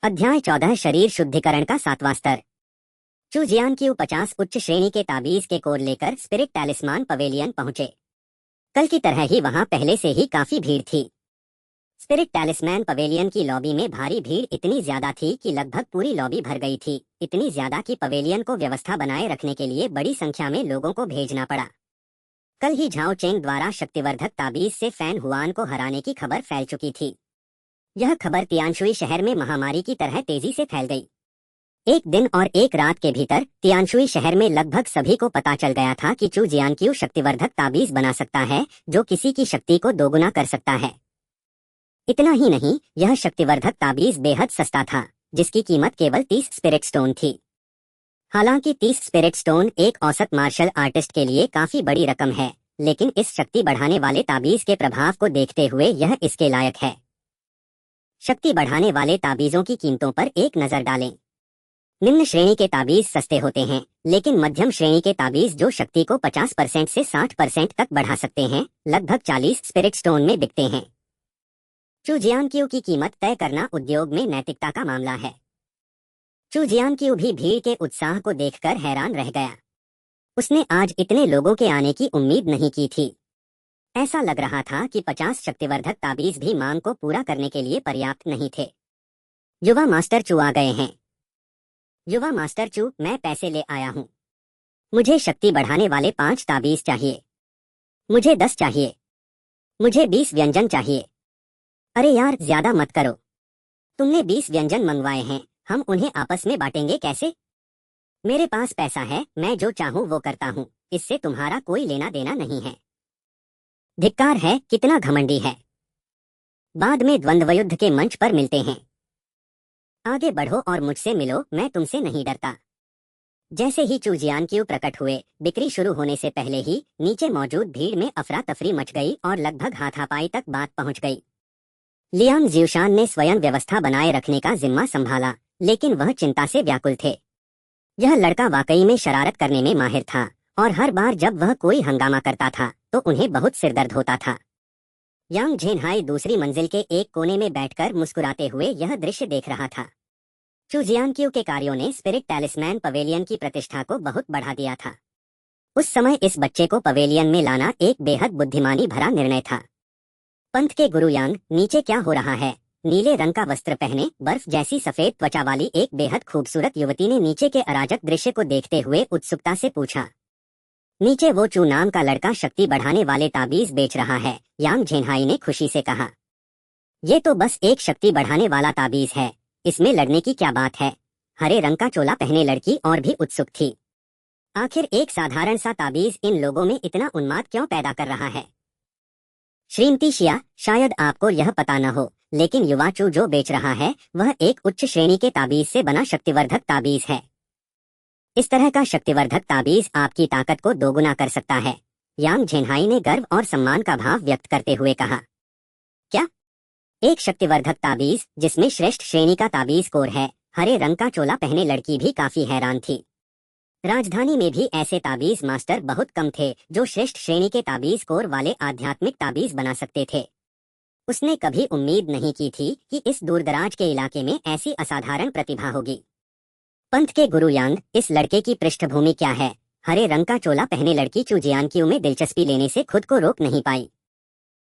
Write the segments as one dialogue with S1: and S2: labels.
S1: अध्याय 14 शरीर शुद्धिकरण का 7वां स्तर। चू जियानक्यू 50 उच्च श्रेणी के ताबीज के कोर लेकर स्पिरिट टैलिस्मान पवेलियन पहुंचे। कल की तरह ही वहां पहले से ही काफी भीड़ थी। स्पिरिट टैलिस्मान पवेलियन की लॉबी में भारी भीड़ इतनी ज्यादा थी कि लगभग पूरी लॉबी भर गई थी। इतनी ज्यादा कि पवेलियन को व्यवस्था बनाए रखने के लिए बड़ी संख्या में लोगों को भेजना पड़ा। कल ही झाओ चेंग द्वारा शक्तिवर्धक ताबीज से फैन हुआन को हराने की खबर फैल चुकी थी। यह खबर तियानशुई शहर में महामारी की तरह तेजी से फैल गई। एक दिन और एक रात के भीतर तियानशुई शहर में लगभग सभी को पता चल गया था कि चू जियानक्यू शक्तिवर्धक ताबीज बना सकता है जो किसी की शक्ति को दोगुना कर सकता है। इतना ही नहीं, यह शक्तिवर्धक ताबीज बेहद सस्ता था, जिसकी कीमत केवल 30 स्पिरिट स्टोन थी। हालांकि 30 स्पिरिट स्टोन एक औसत मार्शल आर्टिस्ट के लिए काफी बड़ी रकम है, लेकिन इस शक्ति बढ़ाने वाले ताबीज के प्रभाव को देखते हुए यह इसके लायक है। शक्ति बढ़ाने वाले ताबीजों की कीमतों पर एक नजर डालें। निम्न श्रेणी के ताबीज सस्ते होते हैं, लेकिन मध्यम श्रेणी के ताबीज जो शक्ति को 50% से 60% तक बढ़ा सकते हैं, लगभग 40 स्पिरिट स्टोन में बिकते हैं। चू जियानक्यू की कीमत तय करना उद्योग में नैतिकता का मामला है। चू जियानक्यू भी भीड़ के उत्साह को देखकर हैरान रह गया। उसने आज इतने लोगों के आने की उम्मीद नहीं की थी। ऐसा लग रहा था कि 50 शक्तिवर्धक ताबीज भी मांग को पूरा करने के लिए पर्याप्त नहीं थे। युवा मास्टर चू आ गए हैं। युवा मास्टर चू, मैं पैसे ले आया हूँ। मुझे शक्ति बढ़ाने वाले 5 ताबीज चाहिए। मुझे 10 चाहिए। मुझे 20 व्यंजन चाहिए। अरे यार, ज्यादा मत करो। तुमने 20 व्यंजन मंगवाए हैं, हम उन्हें आपस में बांटेंगे कैसे? मेरे पास पैसा है, मैं जो चाहूँ वो करता हूँ, इससे तुम्हारा कोई लेना देना नहीं है। धिक्कार है, कितना घमंडी है। बाद में द्वंद्वयुद्ध के मंच पर मिलते हैं। आगे बढ़ो और मुझसे मिलो, मैं तुमसे नहीं डरता। जैसे ही चू जियानक्यू प्रकट हुए, बिक्री शुरू होने से पहले ही नीचे मौजूद भीड़ में अफरा तफरी मच गई और लगभग हाथापाई तक बात पहुंच गई। लियांग जियोशान ने स्वयं व्यवस्था बनाए रखने का जिम्मा संभाला, लेकिन वह चिंता से व्याकुल थे। यह लड़का वाकई में शरारत करने में माहिर था, और हर बार जब वह कोई हंगामा करता था तो उन्हें बहुत सिरदर्द होता था। यांग झेनहाई दूसरी मंजिल के एक कोने में बैठकर मुस्कुराते हुए यह दृश्य देख रहा था। चू जियानक्यू के कार्यों ने स्पिरिट टैलिस्मान पवेलियन की प्रतिष्ठा को बहुत बढ़ा दिया था। उस समय इस बच्चे को पवेलियन में लाना एक बेहद बुद्धिमानी भरा निर्णय था। पंथ के गुरु यांग, नीचे क्या हो रहा है? नीले रंग का वस्त्र पहने बर्फ जैसी सफेद त्वचा वाली एक बेहद खूबसूरत युवती ने नीचे के अराजक दृश्य को देखते हुए उत्सुकता से पूछा। नीचे वो चू नाम का लड़का शक्ति बढ़ाने वाले ताबीज बेच रहा है, यांग झेनहाई ने खुशी से कहा। ये तो बस एक शक्ति बढ़ाने वाला ताबीज है, इसमें लड़ने की क्या बात है? हरे रंग का चोला पहने लड़की और भी उत्सुक थी। आखिर एक साधारण सा ताबीज इन लोगों में इतना उन्माद क्यों पैदा कर रहा है? श्रीमती शिया, शायद आपको यह पता न हो, लेकिन युवा चू जो बेच रहा है वह एक उच्च श्रेणी के ताबीज से बना शक्तिवर्धक ताबीज है। इस तरह का शक्तिवर्धक ताबीज आपकी ताकत को दोगुना कर सकता है, यांग झेनहाई ने गर्व और सम्मान का भाव व्यक्त करते हुए कहा। क्या? एक शक्तिवर्धक ताबीज जिसमें श्रेष्ठ श्रेणी का ताबीज कोर है? हरे रंग का चोला पहने लड़की भी काफी हैरान थी। राजधानी में भी ऐसे ताबीज मास्टर बहुत कम थे जो श्रेष्ठ श्रेणी के ताबीज कोर वाले आध्यात्मिक ताबीज बना सकते थे। उसने कभी उम्मीद नहीं की थी कि इस दूरदराज के इलाके में ऐसी असाधारण प्रतिभा होगी। पंथ के गुरु यांग, इस लड़के की पृष्ठभूमि क्या है? हरे रंग का चोला पहने लड़की चू जियानक्यू में दिलचस्पी लेने से खुद को रोक नहीं पाई।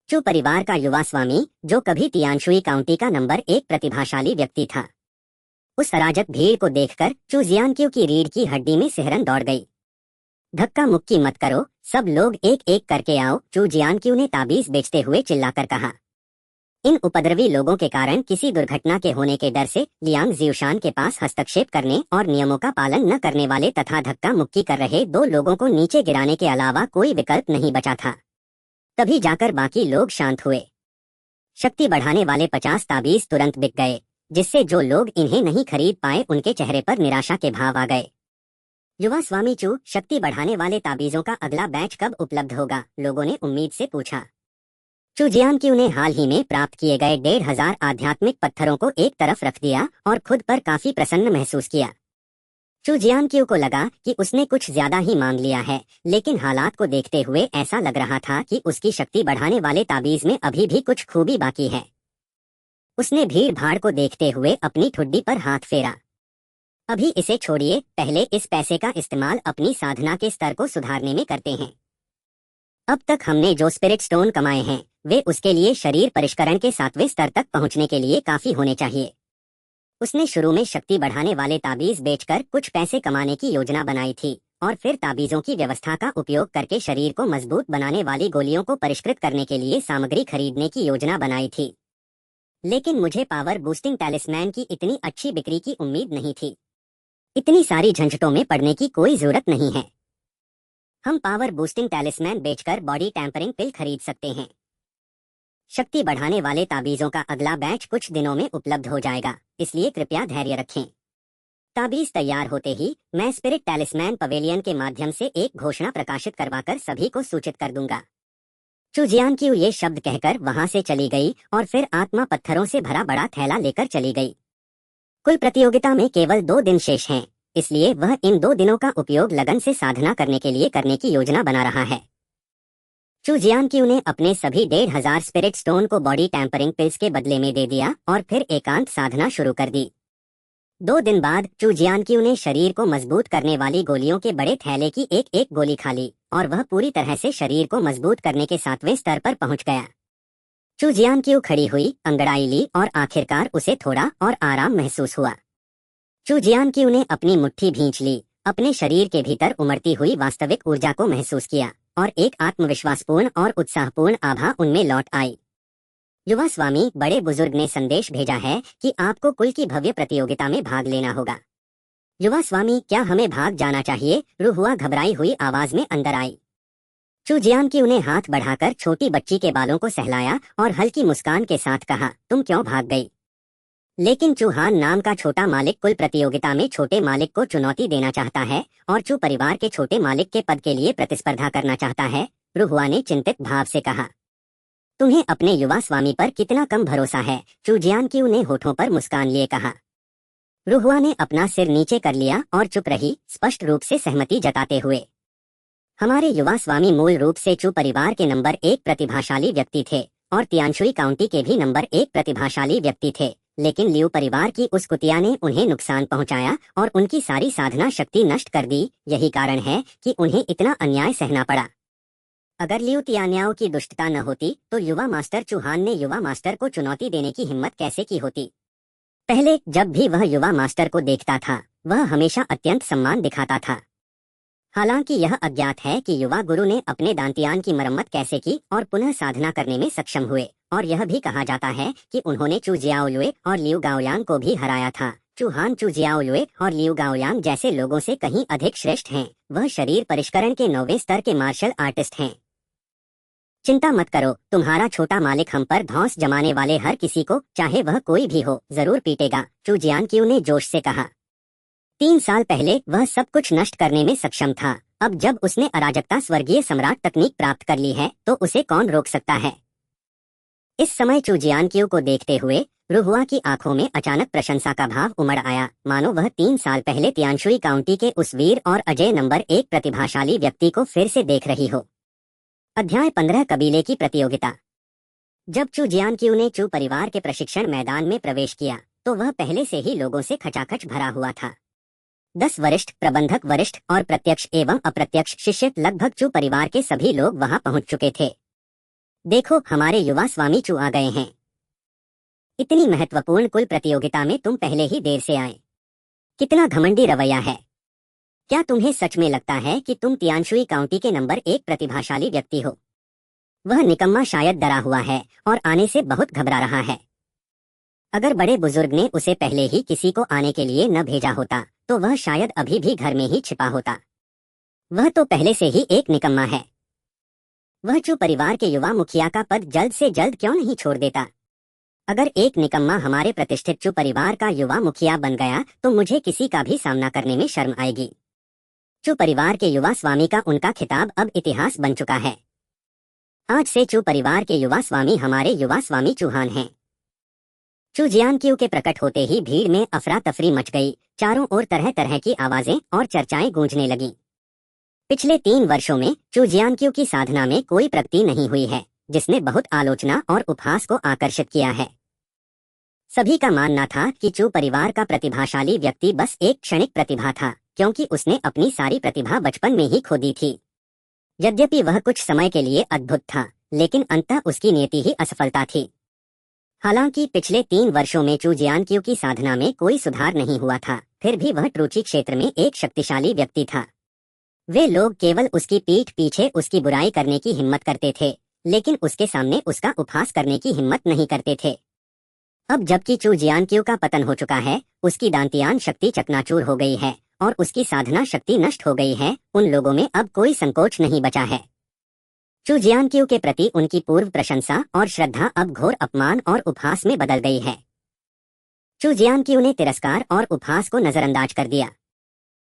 S1: चू परिवार का युवा स्वामी, जो कभी तियानशुई काउंटी का नंबर 1 प्रतिभाशाली व्यक्ति था। उस अराजक भीड़ को देखकर चू जियानक्यू की रीढ़ की हड्डी में सिहरन दौड़ गई। धक्का मुक्की मत करो, सब लोग एक एक करके आओ, चू जियानक्यू ने ताबीज बेचते हुए चिल्लाकर कहा। इन उपद्रवी लोगों के कारण किसी दुर्घटना के होने के डर से लियांग जियोशान के पास हस्तक्षेप करने और नियमों का पालन न करने वाले तथा धक्का मुक्की कर रहे 2 लोगों को नीचे गिराने के अलावा कोई विकल्प नहीं बचा था। तभी जाकर बाकी लोग शांत हुए। शक्ति बढ़ाने वाले 50 ताबीज तुरंत बिक गए, जिससे जो लोग इन्हें नहीं खरीद पाए उनके चेहरे पर निराशा के भाव आ गए। युवा स्वामी चू, शक्ति बढ़ाने वाले ताबीजों का अगला बैच कब उपलब्ध होगा? लोगों ने उम्मीद से पूछा। चू जियानक्यू ने हाल ही में प्राप्त किए गए 1500 आध्यात्मिक पत्थरों को एक तरफ रख दिया और खुद पर काफी प्रसन्न महसूस किया। चू जियानक्यू को लगा कि उसने कुछ ज्यादा ही मांग लिया है, लेकिन हालात को देखते हुए ऐसा लग रहा था कि उसकी शक्ति बढ़ाने वाले ताबीज में अभी भी कुछ खूबी बाकी है। उसने भीड़ भाड़ को देखते हुए अपनी ठुड्डी पर हाथ फेरा। अभी इसे छोड़िए, पहले इस पैसे का इस्तेमाल अपनी साधना के स्तर को सुधारने में करते हैं। अब तक हमने जो स्पिरिट स्टोन कमाए हैं वे उसके लिए शरीर परिष्करण के 7वें स्तर तक पहुंचने के लिए काफी होने चाहिए। उसने शुरू में शक्ति बढ़ाने वाले ताबीज बेचकर कुछ पैसे कमाने की योजना बनाई थी और फिर ताबीजों की व्यवस्था का उपयोग करके शरीर को मजबूत बनाने वाली गोलियों को परिष्कृत करने के लिए सामग्री खरीदने की योजना बनाई थी। लेकिन मुझे पावर बूस्टिंग टैलिस्मैन की इतनी अच्छी बिक्री की उम्मीद नहीं थी। इतनी सारी झंझटों में पड़ने की कोई जरूरत नहीं है। हम पावर बूस्टिंग टैलिस्मैन बेचकर बॉडी टैंपरिंग पिल खरीद सकते हैं। शक्ति बढ़ाने वाले ताबीजों का अगला बैच कुछ दिनों में उपलब्ध हो जाएगा, इसलिए कृपया धैर्य रखें। ताबीज तैयार होते ही मैं स्पिरिट टैलिस्मैन पवेलियन के माध्यम से एक घोषणा प्रकाशित करवाकर सभी को सूचित कर दूंगा। चू जियानक्यू ये शब्द कहकर वहां से चली गई और फिर आत्मा पत्थरों से भरा बड़ा थैला लेकर चली गई। कुल प्रतियोगिता में केवल 2 दिन शेष हैं, इसलिए वह इन 2 दिनों का उपयोग लगन से साधना करने के लिए करने की योजना बना रहा है। चू जियानक्यू ने अपने सभी 1500 स्पिरिट स्टोन को बॉडी टैंपरिंग पिल्स के बदले में दे दिया और फिर एकांत साधना शुरू कर दी। 2 दिन बाद चू जियानक्यू ने शरीर को मजबूत करने वाली गोलियों के बड़े थैले की एक एक गोली खा ली और वह पूरी तरह से शरीर को मजबूत करने के 7वें स्तर पर पहुंच गया। चू जियानक्यू खड़ी हुई, अंगड़ाई ली और आखिरकार उसे थोड़ा और आराम महसूस हुआ। चू जियानक्यू ने अपनी मुट्ठी भींच ली, अपने शरीर के भीतर उमड़ती हुई वास्तविक ऊर्जा को महसूस किया और एक आत्मविश्वासपूर्ण और उत्साहपूर्ण आभा उनमें लौट आई। युवा स्वामी, बड़े बुजुर्ग ने संदेश भेजा है कि आपको कुल की भव्य प्रतियोगिता में भाग लेना होगा। युवा स्वामी, क्या हमें भाग जाना चाहिए? रुहुआ घबराई हुई आवाज में अंदर आई। चू जियानक्यू ने हाथ बढ़ाकर छोटी बच्ची के बालों को सहलाया और हल्की मुस्कान के साथ कहा, तुम क्यों भाग गई? लेकिन चूहान नाम का छोटा मालिक कुल प्रतियोगिता में छोटे मालिक को चुनौती देना चाहता है और चू परिवार के छोटे मालिक के पद के लिए प्रतिस्पर्धा करना चाहता है, रुहुआ ने चिंतित भाव से कहा। तुम्हें अपने युवा स्वामी पर कितना कम भरोसा है? चू जियानक्यू ने होठों पर मुस्कान लिए कहा। रुहुआ ने अपना सिर नीचे कर लिया और चुप रही, स्पष्ट रूप से सहमति जताते हुए। हमारे युवा स्वामी मूल रूप से चू परिवार के नंबर 1 प्रतिभाशाली व्यक्ति थे और तियानशुई काउंटी के भी नंबर 1 प्रतिभाशाली व्यक्ति थे, लेकिन लियू परिवार की उस कुतिया ने उन्हें नुकसान पहुंचाया और उनकी सारी साधना शक्ति नष्ट कर दी। यही कारण है कि उन्हें इतना अन्याय सहना पड़ा। अगर लियू तियान्याओ की दुष्टता न होती तो युवा मास्टर चूहान ने युवा मास्टर को चुनौती देने की हिम्मत कैसे की होती? पहले जब भी वह युवा मास्टर को देखता था वह हमेशा अत्यंत सम्मान दिखाता था। हालांकि यह अज्ञात है कि युवा गुरु ने अपने दांतियान की मरम्मत कैसे की और पुनः साधना करने में सक्षम हुए, और यह भी कहा जाता है कि उन्होंने चू जियाओलुए और लियू गाओयांग को भी हराया था। चूहान चू जियाओलुए और लियू गाओयांग जैसे लोगों से कहीं अधिक श्रेष्ठ हैं। वह शरीर परिष्करण के 9वें स्तर के मार्शल आर्टिस्ट हैं। चिंता मत करो, तुम्हारा छोटा मालिक हम पर धौंस जमाने वाले हर किसी को, चाहे वह कोई भी हो, जरूर पीटेगा, चू जियानक्यू ने जोश से कहा। 3 साल पहले वह सब कुछ नष्ट करने में सक्षम था। अब जब उसने अराजकता स्वर्गीय सम्राट तकनीक प्राप्त कर ली है तो उसे कौन रोक सकता है? इस समय चू जियानक्यू को देखते हुए रुहुआ की आंखों में अचानक प्रशंसा का भाव उमड़ आया, मानो वह 3 साल पहले तियानशुई काउंटी के उस वीर और अजय नंबर 1 प्रतिभाशाली व्यक्ति को फिर से देख रही हो। अध्याय 15 कबीले की प्रतियोगिता। जब चू जियानक्यू ने चू परिवार के प्रशिक्षण मैदान में प्रवेश किया तो वह पहले से ही लोगों से खचाखच भरा हुआ था। 10 वरिष्ठ, प्रबंधक वरिष्ठ और प्रत्यक्ष एवं अप्रत्यक्ष शिष्य, लगभग चू परिवार के सभी लोग वहां पहुंच चुके थे। देखो, हमारे युवा स्वामी चू आ गए हैं। इतनी महत्वपूर्ण कुल प्रतियोगिता में तुम पहले ही देर से आए। कितना घमंडी रवैया है। क्या तुम्हें सच में लगता है कि तुम तियानशुई काउंटी के नंबर 1 प्रतिभाशाली व्यक्ति हो? वह निकम्मा शायद डरा हुआ है और आने से बहुत घबरा रहा है। अगर बड़े बुजुर्ग ने उसे पहले ही किसी को आने के लिए न भेजा होता तो वह शायद अभी भी घर में ही छिपा होता। वह तो पहले से ही एक निकम्मा है। वह चू परिवार के युवा मुखिया का पद जल्द से जल्द क्यों नहीं छोड़ देता? अगर एक निकम्मा हमारे प्रतिष्ठित चू परिवार का युवा मुखिया बन गया तो मुझे किसी का भी सामना करने में शर्म आएगी। चू परिवार के युवा स्वामी का उनका खिताब अब इतिहास बन चुका है। आज से चू परिवार के युवा स्वामी हमारे युवा स्वामी चूहान हैं। चू जियानक्यू के प्रकट होते ही भीड़ में अफरा तफरी मच गई। चारों ओर तरह तरह की आवाजें और चर्चाएं गूंजने लगीं। पिछले 3 वर्षों में चू जियानक्यू की साधना में कोई प्रगति नहीं हुई है, जिसने बहुत आलोचना और उपहास को आकर्षित किया है। सभी का मानना था कि चू परिवार का प्रतिभाशाली व्यक्ति बस एक क्षणिक प्रतिभा था, क्योंकि उसने अपनी सारी प्रतिभा बचपन में ही खो दी थी। यद्यपि वह कुछ समय के लिए अद्भुत था, लेकिन अंततः उसकी नियति ही असफलता थी। हालांकि पिछले 3 वर्षों में चू जियानक्यू की साधना में कोई सुधार नहीं हुआ था, फिर भी वह ट्रुची क्षेत्र में एक शक्तिशाली व्यक्ति था। वे लोग केवल उसकी पीठ पीछे उसकी बुराई करने की हिम्मत करते थे, लेकिन उसके सामने उसका उपहास करने की हिम्मत नहीं करते थे। अब जबकि चू जियानक्यू का पतन हो चुका है, उसकी दांतियान शक्ति चकनाचूर हो गई है और उसकी साधना शक्ति नष्ट हो गई है, उन लोगों में अब कोई संकोच नहीं बचा है। चू जियानक्यू के प्रति उनकी पूर्व प्रशंसा और श्रद्धा अब घोर अपमान और उपहास में बदल गई है। चू जियानक्यू ने तिरस्कार और उपहास को नजरअंदाज कर दिया।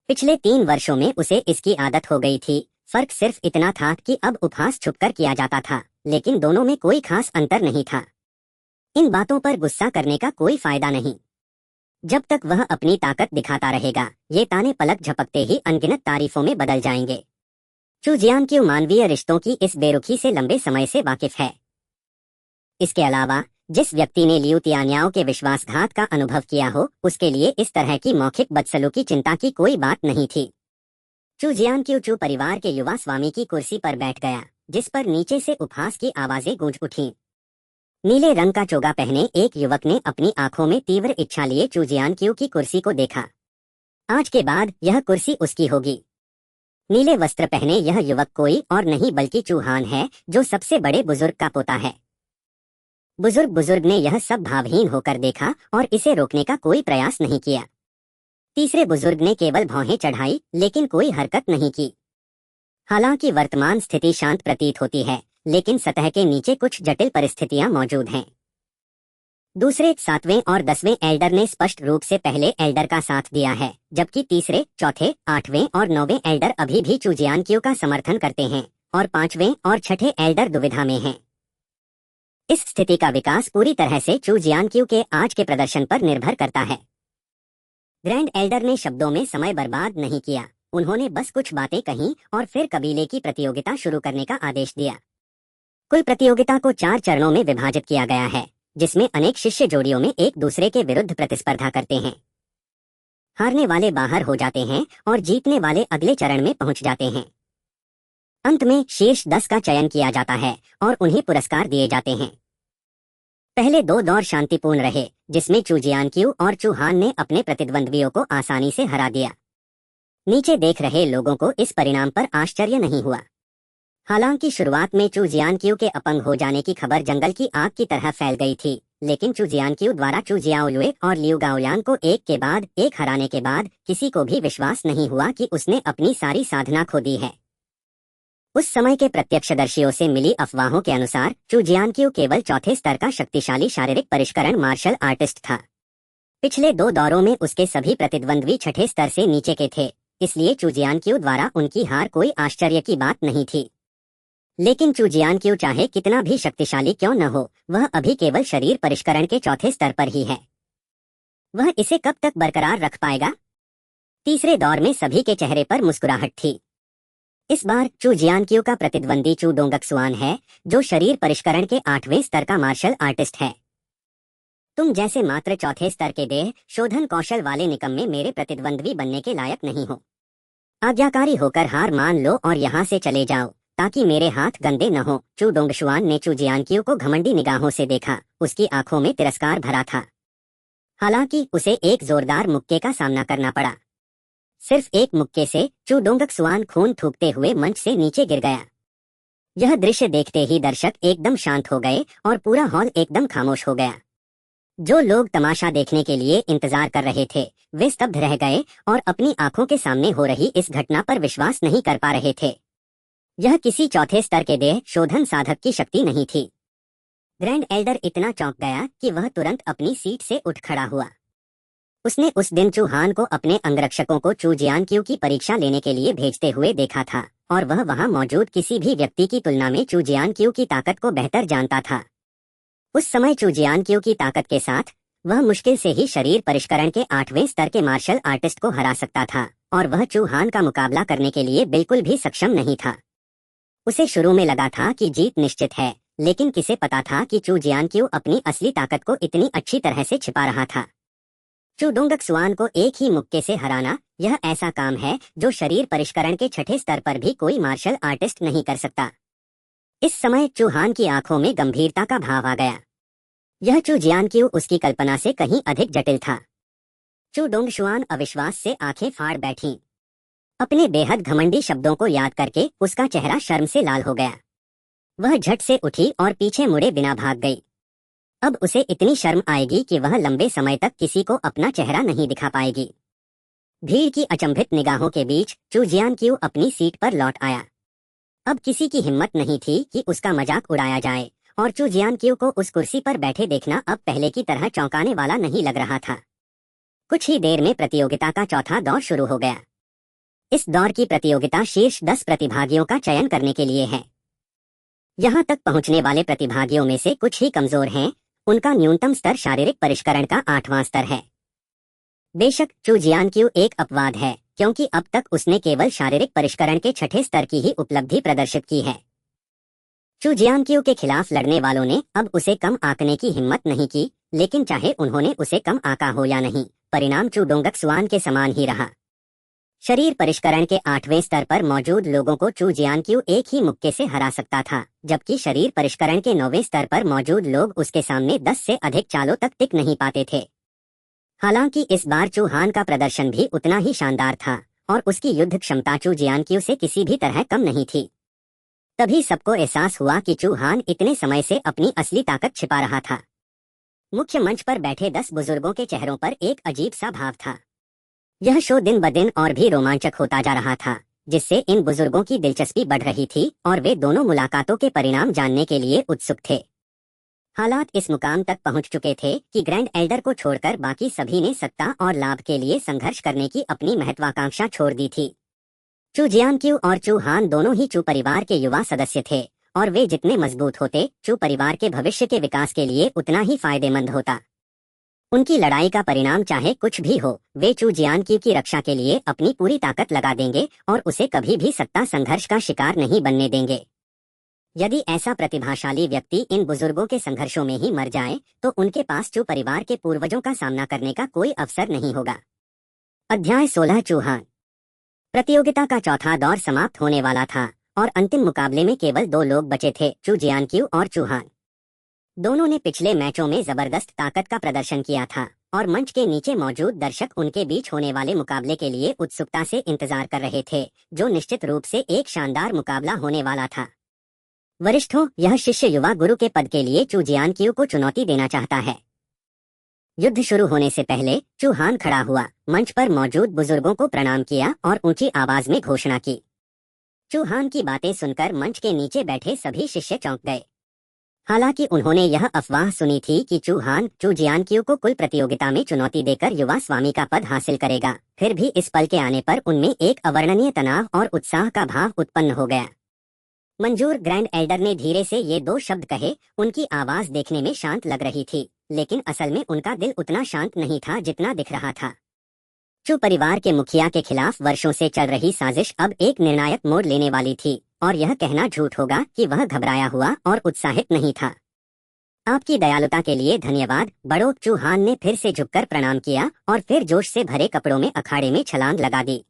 S1: पिछले 3 वर्षों में उसे इसकी आदत हो गई थी। फर्क सिर्फ इतना था कि अब उपहास छुपकर किया जाता था, लेकिन दोनों में कोई खास अंतर नहीं था। इन बातों पर गुस्सा करने का कोई फायदा नहीं। जब तक वह अपनी ताकत दिखाता रहेगा, ये ताने पलक झपकते ही अनगिनत तारीफों में बदल जाएंगे। चू जियानक्यू मानवीय रिश्तों की इस बेरुखी से लंबे समय से वाकिफ है। इसके अलावा जिस व्यक्ति ने लियू तियान्याओ के विश्वासघात का अनुभव किया हो, उसके लिए इस तरह की मौखिक बदसलूकी चिंता की कोई बात नहीं थी। चू जियानक्यू चू परिवार के युवा स्वामी की कुर्सी पर बैठ गया, जिस पर नीचे से उपहास की आवाजें गूंज उठीं। नीले रंग का चोगा पहने एक युवक ने अपनी आंखों में तीव्र इच्छा लिए चू जियानक्यू की कुर्सी को देखा। आज के बाद यह कुर्सी उसकी होगी। नीले वस्त्र पहने यह युवक कोई और नहीं बल्कि चूहान है, जो सबसे बड़े बुजुर्ग का पोता है। बुजुर्ग ने यह सब भावहीन होकर देखा और इसे रोकने का कोई प्रयास नहीं किया। तीसरे बुजुर्ग ने केवल भौहें चढ़ाई, लेकिन कोई हरकत नहीं की। हालांकि वर्तमान स्थिति शांत प्रतीत होती है, लेकिन सतह के नीचे कुछ जटिल परिस्थितियां मौजूद हैं। दूसरे, 7वें और 10वें एल्डर ने स्पष्ट रूप से पहले एल्डर का साथ दिया है, जबकि तीसरे, चौथे, 8वें और 9वें एल्डर अभी भी चू जियानक्यू का समर्थन करते हैं और 5वें और 6ठे एल्डर दुविधा में हैं। इस स्थिति का विकास पूरी तरह से चू जियानक्यू के आज के प्रदर्शन पर निर्भर करता है। ग्रैंड एल्डर ने शब्दों में समय बर्बाद नहीं किया। उन्होंने बस कुछ बातें कहीं और फिर कबीले की प्रतियोगिता शुरू करने का आदेश दिया। कुल प्रतियोगिता को 4 चरणों में विभाजित किया गया है, जिसमें अनेक शिष्य जोड़ियों में एक दूसरे के विरुद्ध प्रतिस्पर्धा करते हैं। हारने वाले बाहर हो जाते हैं और जीतने वाले अगले चरण में पहुंच जाते हैं। अंत में शीर्ष 10 का चयन किया जाता है और उन्हें पुरस्कार दिए जाते हैं। पहले 2 दौर शांतिपूर्ण रहे, जिसमें चू जियानक्यू और चू हान ने अपने प्रतिद्वंद्वियों को आसानी से हरा दिया। नीचे देख रहे लोगों को इस परिणाम पर आश्चर्य नहीं हुआ। हालांकि शुरुआत में चू जियानक्यू के अपंग हो जाने की खबर जंगल की आग की तरह फैल गई थी, लेकिन चू जियानक्यू द्वारा चू जियाओलुए और लियू गाओयान को एक के बाद एक हराने के बाद किसी को भी विश्वास नहीं हुआ कि उसने अपनी सारी साधना खो दी है। उस समय के प्रत्यक्षदर्शियों से मिली अफवाहों के अनुसार चू जियानक्यू केवल 4थे स्तर का शक्तिशाली शारीरिक परिष्करण मार्शल आर्टिस्ट था। पिछले 2 दौरों में उसके सभी प्रतिद्वंद्वी 6ठे स्तर से नीचे के थे, इसलिए चू जियानक्यू द्वारा उनकी हार कोई आश्चर्य की बात नहीं थी। लेकिन चू जियानक्यू चाहे कितना भी शक्तिशाली क्यों न हो, वह अभी केवल शरीर परिष्करण के 4थे स्तर पर ही है। वह इसे कब तक बरकरार रख पाएगा? तीसरे दौर में सभी के चेहरे पर मुस्कुराहट थी। इस बार चू जियानक्यू का प्रतिद्वंदी चू डोंगक्सुआन है, जो शरीर परिष्करण के 8वें स्तर का मार्शल आर्टिस्ट है। तुम जैसे मात्र 4थे स्तर के देह शोधन कौशल वाले निकम्मे मेरे प्रतिद्वंद्वी बनने के लायक नहीं हो। आज्ञाकारी होकर हार मान लो और यहाँ से चले जाओ, ताकि मेरे हाथ गंदे न हो। चू डोंगशुआन ने चू जियानक्यू को घमंडी निगाहों से देखा। उसकी आंखों में तिरस्कार भरा था। हालांकि उसे एक जोरदार मुक्के का सामना करना पड़ा। सिर्फ एक मुक्के से चू डोंगक्सुआन खून थूकते हुए मंच से नीचे गिर गया। यह दृश्य देखते ही दर्शक एकदम शांत हो गए और पूरा हॉल एकदम खामोश हो गया। जो लोग तमाशा देखने के लिए इंतजार कर रहे थे, वे स्तब्ध रह गए और अपनी आंखों के सामने हो रही इस घटना पर विश्वास नहीं कर पा रहे थे। यह किसी 4थे स्तर के देह शोधन साधक की शक्ति नहीं थी। ग्रैंड एल्डर इतना चौंक गया कि वह तुरंत अपनी सीट से उठ खड़ा हुआ। उसने उस दिन चू हान को अपने अंगरक्षकों को चू जियानक्यू की परीक्षा लेने के लिए भेजते हुए देखा था, और वह वहां मौजूद किसी भी व्यक्ति की तुलना में चू जियानक्यू की ताकत को बेहतर जानता था। उस समय चू जियानक्यू की ताकत के साथ वह मुश्किल से ही शरीर परिष्करण के 8वें स्तर के मार्शल आर्टिस्ट को हरा सकता था, और वह चू हान का मुकाबला करने के लिए बिल्कुल भी सक्षम नहीं था। उसे शुरू में लगा था कि जीत निश्चित है, लेकिन किसे पता था कि चू जियानक्यू अपनी असली ताकत को इतनी अच्छी तरह से छिपा रहा था। चू डोंगक्सुआन को एक ही मुक्के से हराना, यह ऐसा काम है जो शरीर परिष्करण के छठे स्तर पर भी कोई मार्शल आर्टिस्ट नहीं कर सकता। इस समय चूहान की आंखों में गंभीरता का भाव आ गया। यह चू जियानक्यू उसकी कल्पना से कहीं अधिक जटिल था। चू डोंगशुआन अविश्वास से आंखें फाड़ बैठी। अपने बेहद घमंडी शब्दों को याद करके उसका चेहरा शर्म से लाल हो गया। वह झट से उठी और पीछे मुड़े बिना भाग गई। अब उसे इतनी शर्म आएगी कि वह लंबे समय तक किसी को अपना चेहरा नहीं दिखा पाएगी। भीड़ की अचंभित निगाहों के बीच चू जियानक्यू अपनी सीट पर लौट आया। अब किसी की हिम्मत नहीं थी कि उसका मजाक उड़ाया जाए, और चू जियानक्यू को उस कुर्सी पर बैठे देखना अब पहले की तरह चौंकाने वाला नहीं लग रहा था। कुछ ही देर में प्रतियोगिता का चौथा दौर शुरू हो गया। इस दौर की प्रतियोगिता शीर्ष 10 प्रतिभागियों का चयन करने के लिए है। यहाँ तक पहुँचने वाले प्रतिभागियों में से कुछ ही कमजोर हैं। उनका न्यूनतम स्तर शारीरिक परिष्करण का 8वां स्तर है। बेशक चू जियानक्यू एक अपवाद है, क्योंकि अब तक उसने केवल शारीरिक परिष्करण के छठे स्तर की ही उपलब्धि प्रदर्शित की है। चू जियानक्यू के खिलाफ लड़ने वालों ने अब उसे कम आंकने की हिम्मत नहीं की, लेकिन चाहे उन्होंने उसे कम आंका हो या नहीं, परिणाम चू डोंगक्सुआन के समान ही रहा। शरीर परिष्करण के 8वें स्तर पर मौजूद लोगों को चू जियानक्यू एक ही मुक्के से हरा सकता था, जबकि शरीर परिष्करण के 9वें स्तर पर मौजूद लोग उसके सामने 10 से अधिक चालों तक टिक नहीं पाते थे। हालांकि इस बार चू हान का प्रदर्शन भी उतना ही शानदार था, और उसकी युद्ध क्षमता चू जियानक्यू से किसी भी तरह कम नहीं थी। तभी सबको एहसास हुआ कि चू हान इतने समय से अपनी असली ताकत छिपा रहा था। मुख्य मंच पर बैठे 10 बुजुर्गों के चेहरों पर एक अजीब सा भाव था। यह शो दिन ब दिन और भी रोमांचक होता जा रहा था, जिससे इन बुजुर्गों की दिलचस्पी बढ़ रही थी और वे दोनों मुलाकातों के परिणाम जानने के लिए उत्सुक थे। हालात इस मुकाम तक पहुंच चुके थे कि ग्रैंड एल्डर को छोड़कर बाकी सभी ने सत्ता और लाभ के लिए संघर्ष करने की अपनी महत्वाकांक्षा छोड़ दी थी। चू जियानक्यू और चू हान दोनों ही चू परिवार के युवा सदस्य थे, और वे जितने मजबूत होते, चू परिवार के भविष्य के विकास के लिए उतना ही फायदेमंद होता। उनकी लड़ाई का परिणाम चाहे कुछ भी हो, वे चू जियानक्यू की रक्षा के लिए अपनी पूरी ताकत लगा देंगे और उसे कभी भी सत्ता संघर्ष का शिकार नहीं बनने देंगे। यदि ऐसा प्रतिभाशाली व्यक्ति इन बुजुर्गों के संघर्षों में ही मर जाए, तो उनके पास चू परिवार के पूर्वजों का सामना करने का कोई अवसर नहीं होगा। अध्याय 16 चूहान। प्रतियोगिता का चौथा दौर समाप्त होने वाला था, और अंतिम मुकाबले में केवल 2 लोग बचे थे, चू जियानक्यू और चू हान। दोनों ने पिछले मैचों में जबरदस्त ताकत का प्रदर्शन किया था, और मंच के नीचे मौजूद दर्शक उनके बीच होने वाले मुकाबले के लिए उत्सुकता से इंतजार कर रहे थे, जो निश्चित रूप से एक शानदार मुकाबला होने वाला था। वरिष्ठों, यह शिष्य युवा गुरु के पद के लिए चू जियानक्यू को चुनौती देना चाहता है। युद्ध शुरू होने से पहले चू हान खड़ा हुआ, मंच पर मौजूद बुजुर्गों को प्रणाम किया और ऊंची आवाज में घोषणा की। चू हान की बातें सुनकर मंच के नीचे बैठे सभी शिष्य चौंक गए। हालांकि उन्होंने यह अफवाह सुनी थी कि चू हान चू जियानक्यू को कुल प्रतियोगिता में चुनौती देकर युवा स्वामी का पद हासिल करेगा, फिर भी इस पल के आने पर उनमें एक अवर्णनीय तनाव और उत्साह का भाव उत्पन्न हो गया। मंजूर, ग्रैंड एल्डर ने धीरे से ये 2 शब्द कहे। उनकी आवाज देखने में शांत लग रही थी, लेकिन असल में उनका दिल उतना शांत नहीं था जितना दिख रहा था। चू परिवार के मुखिया के खिलाफ वर्षों से चल रही साजिश अब एक निर्णायक मोड़ लेने वाली थी, और यह कहना झूठ होगा कि वह घबराया हुआ और उत्साहित नहीं था। आपकी दयालुता के लिए धन्यवाद, बड़ो। चू हान ने फिर से झुककर प्रणाम किया और फिर जोश से भरे कपड़ों में अखाड़े में छलांग लगा दी।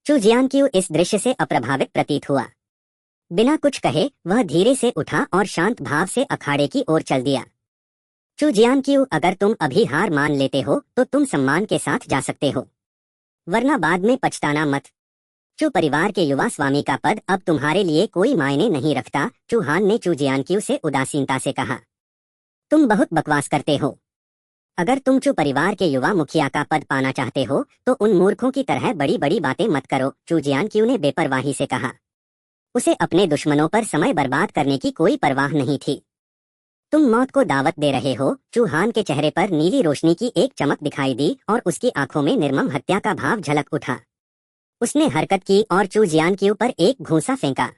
S1: चू जियानक्यू इस दृश्य से अप्रभावित प्रतीत हुआ। बिना कुछ कहे वह धीरे से उठा और शांत भाव से अखाड़े की ओर चल दिया। चू जियानक्यू, अगर तुम अभी हार मान लेते हो तो तुम सम्मान के साथ जा सकते हो, वरना बाद में पछताना मत। चू परिवार के युवा स्वामी का पद अब तुम्हारे लिए कोई मायने नहीं रखता, चू हान ने चू जियानक्यू से उदासीनता से कहा। तुम बहुत बकवास करते हो। अगर तुम चू परिवार के युवा मुखिया का पद पाना चाहते हो तो उन मूर्खों की तरह बड़ी बड़ी बातें मत करो, चू जियानक्यू ने बेपरवाही से कहा। उसे अपने दुश्मनों पर समय बर्बाद करने की कोई परवाह नहीं थी। तुम मौत को दावत दे रहे हो। चू हान के चेहरे पर नीली रोशनी की एक चमक दिखाई दी और उसकी आंखों में निर्मम हत्या का भाव झलक उठा। उसने हरकत की और चू जियानक्यू पर एक घूंसा फेंका।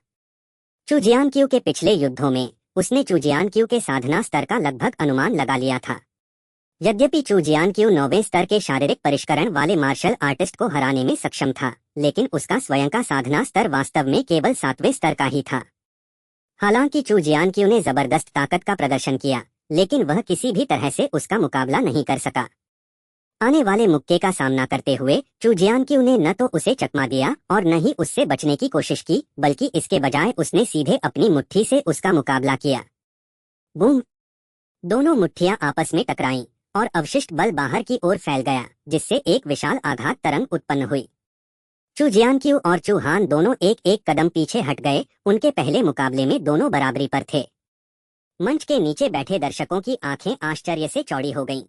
S1: चू जियानक्यू के पिछले युद्धों में उसने चू जियानक्यू के साधना स्तर का लगभग अनुमान लगा लिया था। यद्यपि चू जियानक्यू 9वें स्तर के शारीरिक परिष्करण वाले मार्शल आर्टिस्ट को हराने में सक्षम था, लेकिन उसका स्वयं का साधना स्तर वास्तव में केवल 7वें स्तर का ही था। हालांकि चू जियानक्यू ने जबरदस्त ताकत का प्रदर्शन किया, लेकिन वह किसी भी तरह से उसका मुकाबला नहीं कर सका। आने वाले मुक्के का सामना करते हुए चू जियानक्यू ने न तो उसे चकमा दिया और न ही उससे बचने की कोशिश की, बल्कि इसके बजाय उसने सीधे अपनी मुट्ठी से उसका मुकाबला किया। बूम! दोनों मुट्ठियां आपस में टकराईं और अवशिष्ट बल बाहर की ओर फैल गया, जिससे एक विशाल आघात तरंग उत्पन्न हुई। चू जियानक्यू और चू हान दोनों एक एक कदम पीछे हट गए। उनके पहले मुकाबले में दोनों बराबरी पर थे। मंच के नीचे बैठे दर्शकों की आंखें आश्चर्य से चौड़ी हो गईं।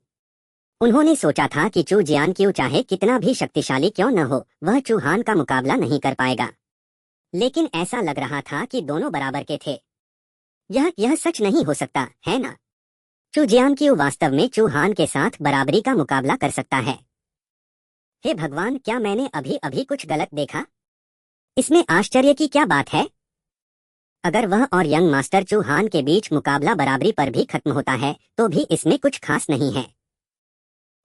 S1: उन्होंने सोचा था कि चू जियानक्यू चाहे कितना भी शक्तिशाली क्यों न हो, वह चू हान का मुकाबला नहीं कर पाएगा। लेकिन ऐसा लग रहा था कि दोनों बराबर के थे। यह सच नहीं हो सकता, है ना? चू जियानक्यू वास्तव में चू हान के साथ बराबरी का मुकाबला कर सकता है। हे भगवान, क्या मैंने अभी अभी कुछ गलत देखा? इसमें आश्चर्य की क्या बात है? अगर वह और यंग मास्टर चू हान के बीच मुकाबला बराबरी पर भी खत्म होता है तो भी इसमें कुछ खास नहीं है।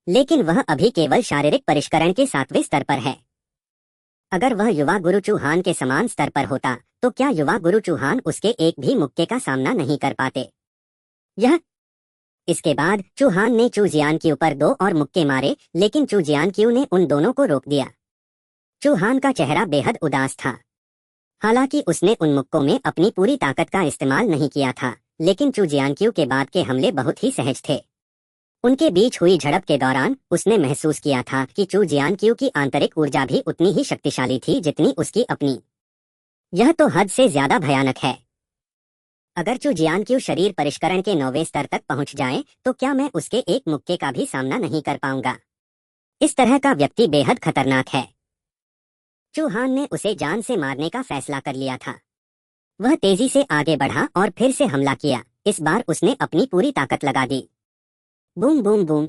S1: लेकिन वह अभी केवल शारीरिक परिष्करण के 7वें स्तर पर है। अगर वह युवा गुरु चू हान के समान स्तर पर होता तो क्या युवा गुरु चू हान उसके एक भी मुक्के का सामना नहीं कर पाते? इसके बाद चू हान ने चू जियानक्यू पर 2 और मुक्के मारे, लेकिन चू जियानक्यू ने उन दोनों को रोक दिया। चू हान का चेहरा बेहद उदास था। हालांकि उसने उन मुक्कों में अपनी पूरी ताकत का इस्तेमाल नहीं किया था, लेकिन चू जियानक्यू के बाद के हमले बहुत ही सहज थे। उनके बीच हुई झड़प के दौरान उसने महसूस किया था कि चू जियानक्यू की आंतरिक ऊर्जा भी उतनी ही शक्तिशाली थी जितनी उसकी अपनी। यह तो हद से ज्यादा भयानक है। अगर चू जियानक्यू शरीर परिष्करण के 9वें स्तर तक पहुंच जाए तो क्या मैं उसके एक मुक्के का भी सामना नहीं कर पाऊंगा? इस तरह का व्यक्ति बेहद खतरनाक है। चू हान ने उसे जान से मारने का फैसला कर लिया था। वह तेजी से आगे बढ़ा और फिर से हमला किया। इस बार उसने अपनी पूरी ताकत लगा दी। Boom boom boom!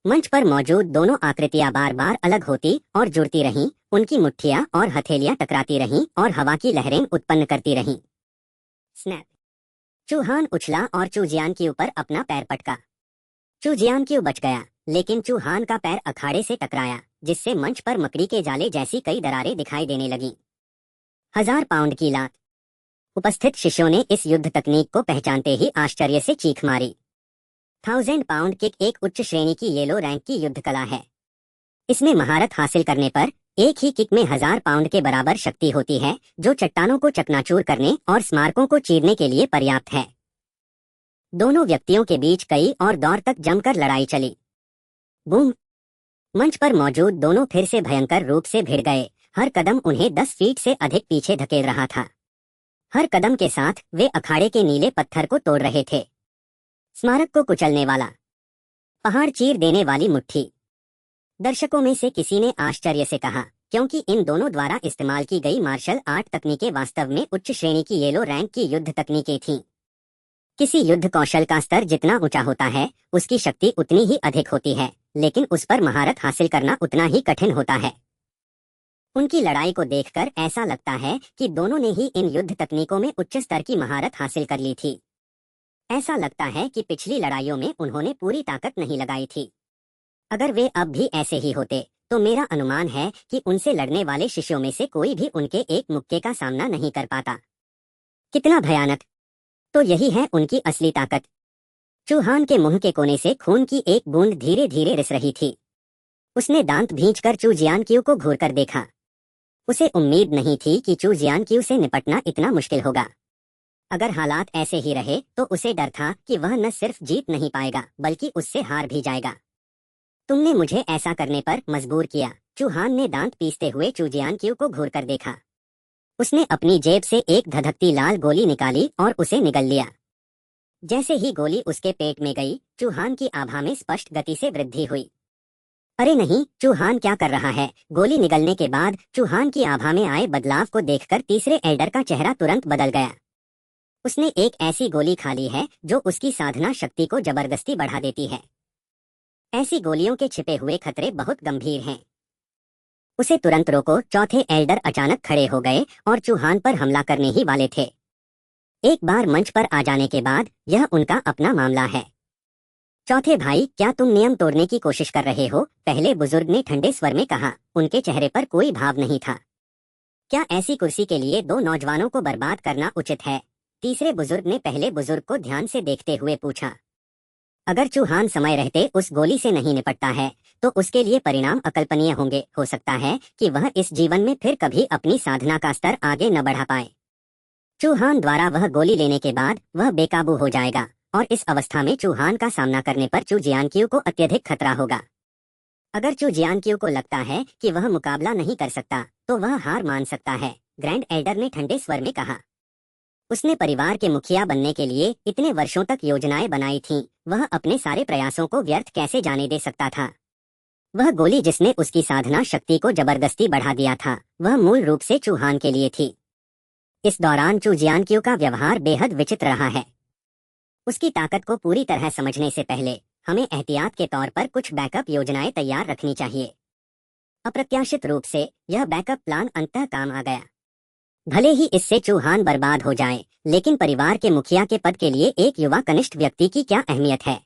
S1: मंच पर मौजूद दोनों आकृतियां बार बार अलग होती और जुड़ती रहीं। उनकी मुट्ठियां और हथेलियां टकराती रहीं और हवा की लहरें उत्पन्न करती रहीं। स्नैप! चू हान उछला और चू जियानक्यू पर अपना पैर पटका। चू जियानक्यू बच गया, लेकिन चू हान का पैर अखाड़े से टकराया, जिससे मंच पर मकड़ी के जाले जैसी कई दरारें दिखाई देने लगीं। 1000 पाउंड की लात! उपस्थित शिष्यों ने इस युद्ध तकनीक को पहचानते ही आश्चर्य से चीख मारी। 1000 पाउंड किक एक उच्च श्रेणी की येलो रैंक की युद्ध कला है। इसमें महारत हासिल करने पर एक ही किक में 1000 पाउंड के बराबर शक्ति होती है, जो चट्टानों को चकनाचूर करने और स्मारकों को चीरने के लिए पर्याप्त है। दोनों व्यक्तियों के बीच कई और दौर तक जमकर लड़ाई चली। बूम! मंच पर मौजूद दोनों फिर से भयंकर रूप से भिड़ गए। हर कदम उन्हें 10 फीट से अधिक पीछे धकेल रहा था। हर कदम के साथ वे अखाड़े के नीले पत्थर को तोड़ रहे थे। स्मारक को कुचलने वाला, पहाड़ चीर देने वाली मुट्ठी। दर्शकों में से किसी ने आश्चर्य से कहा, क्योंकि इन दोनों द्वारा इस्तेमाल की गई मार्शल आर्ट तकनीकें वास्तव में उच्च श्रेणी की येलो रैंक की युद्ध तकनीकें थीं। किसी युद्ध कौशल का स्तर जितना ऊंचा होता है, उसकी शक्ति उतनी ही अधिक होती है, लेकिन उस पर महारत हासिल करना उतना ही कठिन होता है। उनकी लड़ाई को देखकर ऐसा लगता है कि दोनों ने ही इन युद्ध तकनीकों में उच्च स्तर की महारत हासिल कर ली थी। ऐसा लगता है कि पिछली लड़ाइयों में उन्होंने पूरी ताकत नहीं लगाई थी। अगर वे अब भी ऐसे ही होते तो मेरा अनुमान है कि उनसे लड़ने वाले शिष्यों में से कोई भी उनके एक मुक्के का सामना नहीं कर पाता। कितना भयानक! तो यही है उनकी असली ताकत। चू हान के मुंह के कोने से खून की एक बूंद धीरे धीरे रिस रही थी। उसने दांत भींचकर चू जियानक्यू को घूरकर देखा। उसे उम्मीद नहीं थी कि चू जियानक्यू से निपटना इतना मुश्किल होगा। अगर हालात ऐसे ही रहे तो उसे डर था कि वह न सिर्फ जीत नहीं पाएगा बल्कि उससे हार भी जाएगा। तुमने मुझे ऐसा करने पर मजबूर किया। चू हान ने दांत पीसते हुए चू जियानक्यू को घूरकर देखा। उसने अपनी जेब से एक धधकती लाल गोली निकाली और उसे निगल लिया। जैसे ही गोली उसके पेट में गई, चू हान की आभा में स्पष्ट गति से वृद्धि हुई। अरे नहीं, चू हान क्या कर रहा है? गोली निगलने के बाद चू हान की आभा में आए बदलाव को देखकर तीसरे एल्डर का चेहरा तुरंत बदल गया। उसने एक ऐसी गोली खा ली है जो उसकी साधना शक्ति को जबरदस्ती बढ़ा देती है। ऐसी गोलियों के छिपे हुए खतरे बहुत गंभीर हैं। उसे तुरंत रोको। चौथे एल्डर अचानक खड़े हो गए और चू हान पर हमला करने ही वाले थे। एक बार मंच पर आ जाने के बाद यह उनका अपना मामला है। चौथे भाई, क्या तुम नियम तोड़ने की कोशिश कर रहे हो? पहले बुजुर्ग ने ठंडे स्वर में कहा। उनके चेहरे पर कोई भाव नहीं था। क्या ऐसी कुर्सी के लिए 2 नौजवानों को बर्बाद करना उचित है? तीसरे बुजुर्ग ने पहले बुजुर्ग को ध्यान से देखते हुए पूछा। अगर चूहान समय रहते उस गोली से नहीं निपटता है तो उसके लिए परिणाम अकल्पनीय होंगे। हो सकता है कि वह इस जीवन में फिर कभी अपनी साधना का स्तर आगे न बढ़ा पाए। चूहान द्वारा वह गोली लेने के बाद वह बेकाबू हो जाएगा और इस अवस्था में चूहान का सामना करने पर चू जियानक्यू को अत्यधिक खतरा होगा। अगर चू जियानक्यू को लगता है कि वह मुकाबला नहीं कर सकता तो वह हार मान सकता है, ग्रैंड एल्डर ने ठंडे स्वर में कहा। उसने परिवार के मुखिया बनने के लिए इतने वर्षों तक योजनाएं बनाई थीं, वह अपने सारे प्रयासों को व्यर्थ कैसे जाने दे सकता था। वह गोली जिसने उसकी साधना शक्ति को जबरदस्ती बढ़ा दिया था, वह मूल रूप से चूहान के लिए थी। इस दौरान चू जियानक्यू का व्यवहार बेहद विचित्र रहा है। उसकी ताकत को पूरी तरह समझने से पहले हमें एहतियात के तौर पर कुछ बैकअप योजनाएं तैयार रखनी चाहिए। अप्रत्याशित रूप से यह बैकअप प्लान अंततः काम आ गया। भले ही इससे चूहान बर्बाद हो जाए, लेकिन परिवार के मुखिया के पद के लिए एक युवा कनिष्ठ व्यक्ति की क्या अहमियत है।